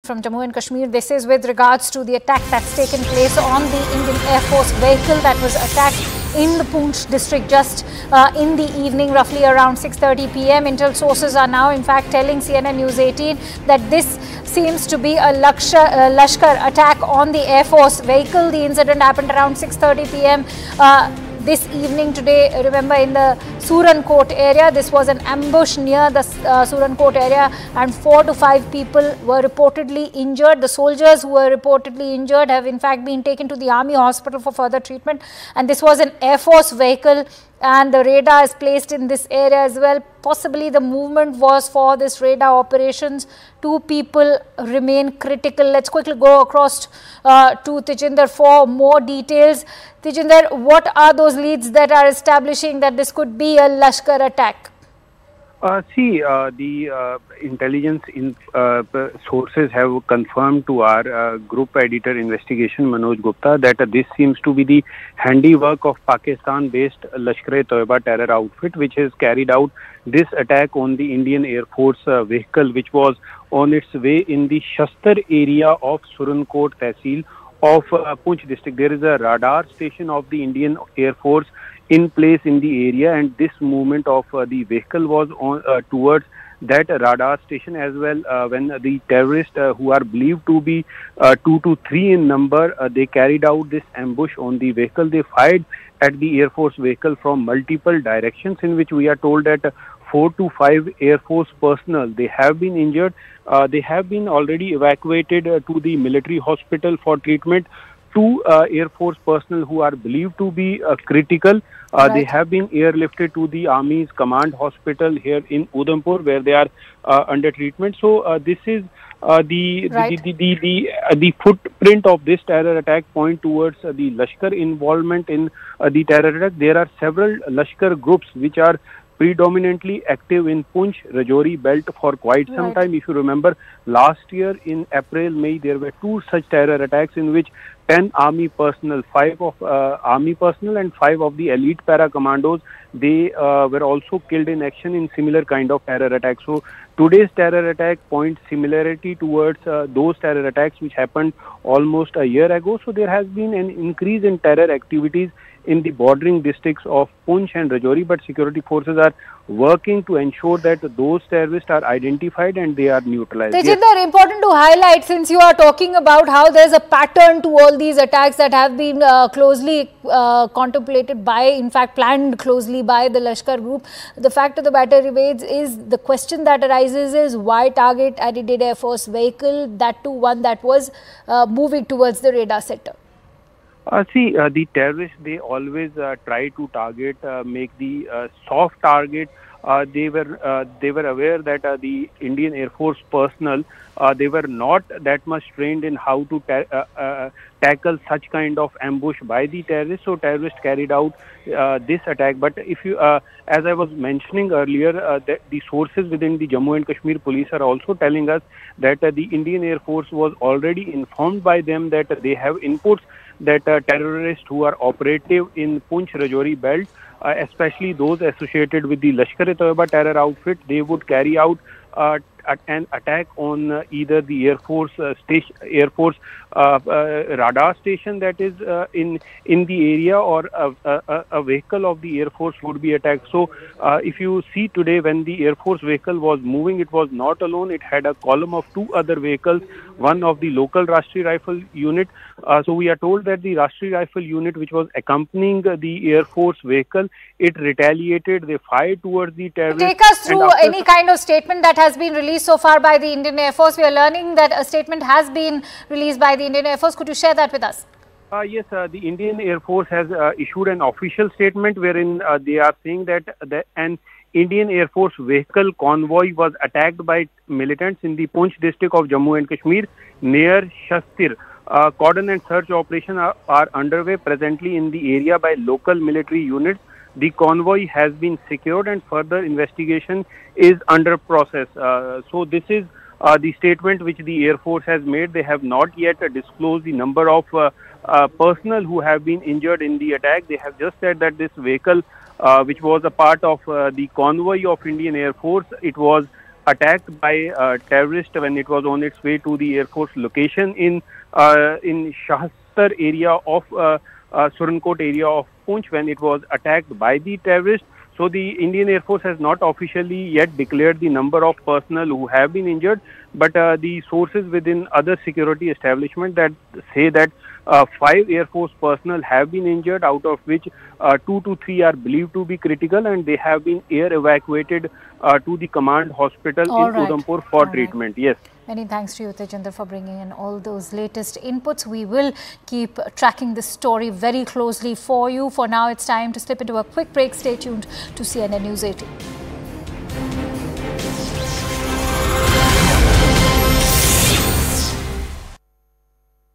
from Jammu and Kashmir. This is with regards to the attack that's taken place on the Indian Air Force vehicle that was attacked in the Poonch district just in the evening, roughly around 6:30 p.m. Intel sources are now in fact telling CNN News 18 that this seems to be a Lashkar attack on the Air Force vehicle. The incident happened around 6:30 p.m. This evening today, remember, in the Surankot area. This was an ambush near the Surankot area, and 4 to 5 people were reportedly injured. The soldiers who were reportedly injured have in fact been taken to the army hospital for further treatment, and this was an Air Force vehicle, and the radar is placed in this area as well. Possibly the movement was for this radar operations. 2 people remain critical. Let's quickly go across to Tejinder for more details. Tejinder, what are those leads that are establishing that this could be a Lashkar attack? The intelligence sources have confirmed to our group editor investigation, Manoj Gupta, that this seems to be the handiwork of Pakistan-based Lashkar-e-Toiba terror outfit, which has carried out this attack on the Indian Air Force vehicle, which was on its way in the Shastar area of Surankot Tehsil of Poonch district. There is a radar station of the Indian Air Force in place in the area, and this movement of the vehicle was on towards that radar station as well. When the terrorists, who are believed to be 2 to 3 in number, they carried out this ambush on the vehicle. They fired at the Air Force vehicle from multiple directions, in which we are told that 4 to 5 Air Force personnel, they have been injured. They have been already evacuated to the military hospital for treatment. 2 Air Force personnel who are believed to be critical. Right. They have been airlifted to the Army's command hospital here in Udhampur, where they are under treatment. So this is the footprint of this terror attack point towards the Lashkar involvement in the terror attack. There are several Lashkar groups which are predominantly active in Poonch, Rajouri belt for quite some time. If you remember, last year in April, May, there were 2 such terror attacks in which 10 army personnel, 5 of army personnel and 5 of the elite para commandos, they were also killed in action in similar kind of terror attacks. So today's terror attack points similarity towards those terror attacks which happened almost a year ago. So there has been an increase in terror activities in the bordering districts of Poonch and Rajouri, but security forces are working to ensure that those terrorists are identified and they are neutralized. Tejinder, important to highlight, since you are talking about how there is a pattern to all these attacks that have been closely contemplated by, in fact planned closely by the Lashkar group. The fact of the matter remains is the question that arises is why target an Indian Air Force vehicle, that too one that was moving towards the radar sector? The terrorists, they always try to target, make the soft target. They were aware that the Indian Air Force personnel, they were not that much trained in how to tackle such kind of ambush by the terrorists. So terrorists carried out this attack. But if you, as I was mentioning earlier, the sources within the Jammu and Kashmir police are also telling us that the Indian Air Force was already informed by them that they have inputs that terrorists who are operative in Poonch Rajouri belt, especially those associated with the Lashkar-e-Toiba terror outfit, they would carry out an attack on either the Air Force radar station that is in the area, or a vehicle of the Air Force would be attacked. So if you see today, when the Air Force vehicle was moving, it was not alone. It had a column of 2 other vehicles, one of the local Rashtriya Rifle unit. So we are told that the Rashtriya Rifle unit, which was accompanying the Air Force vehicle, it retaliated. They fired towards the terrorists. Take us through any kind of statement that has been released so far by the Indian Air Force. We are learning that a statement has been released by the Indian Air Force. Could you share that with us? Yes, the Indian Air Force has issued an official statement wherein they are saying that an Indian Air Force vehicle convoy was attacked by militants in the Poonch district of Jammu and Kashmir near Shastir. Cordon and search operations are underway presently in the area by local military units. The convoy has been secured and further investigation is under process. So this is the statement which the Air Force has made. They have not yet disclosed the number of personnel who have been injured in the attack. They have just said that this vehicle, which was a part of the convoy of Indian Air Force, it was attacked by terrorists when it was on its way to the Air Force location in Shahstar area of Surankot area of Poonch when it was attacked by the terrorists. So the Indian Air Force has not officially yet declared the number of personnel who have been injured, but the sources within other security establishments that say that 5 Air Force personnel have been injured, out of which 2 to 3 are believed to be critical, and they have been air evacuated to the command hospital in Udhampur for treatment. Yes. Many thanks to you, Tejinder, for bringing in all those latest inputs. We will keep tracking this story very closely for you. For now, it's time to slip into a quick break. Stay tuned to CNN News 18.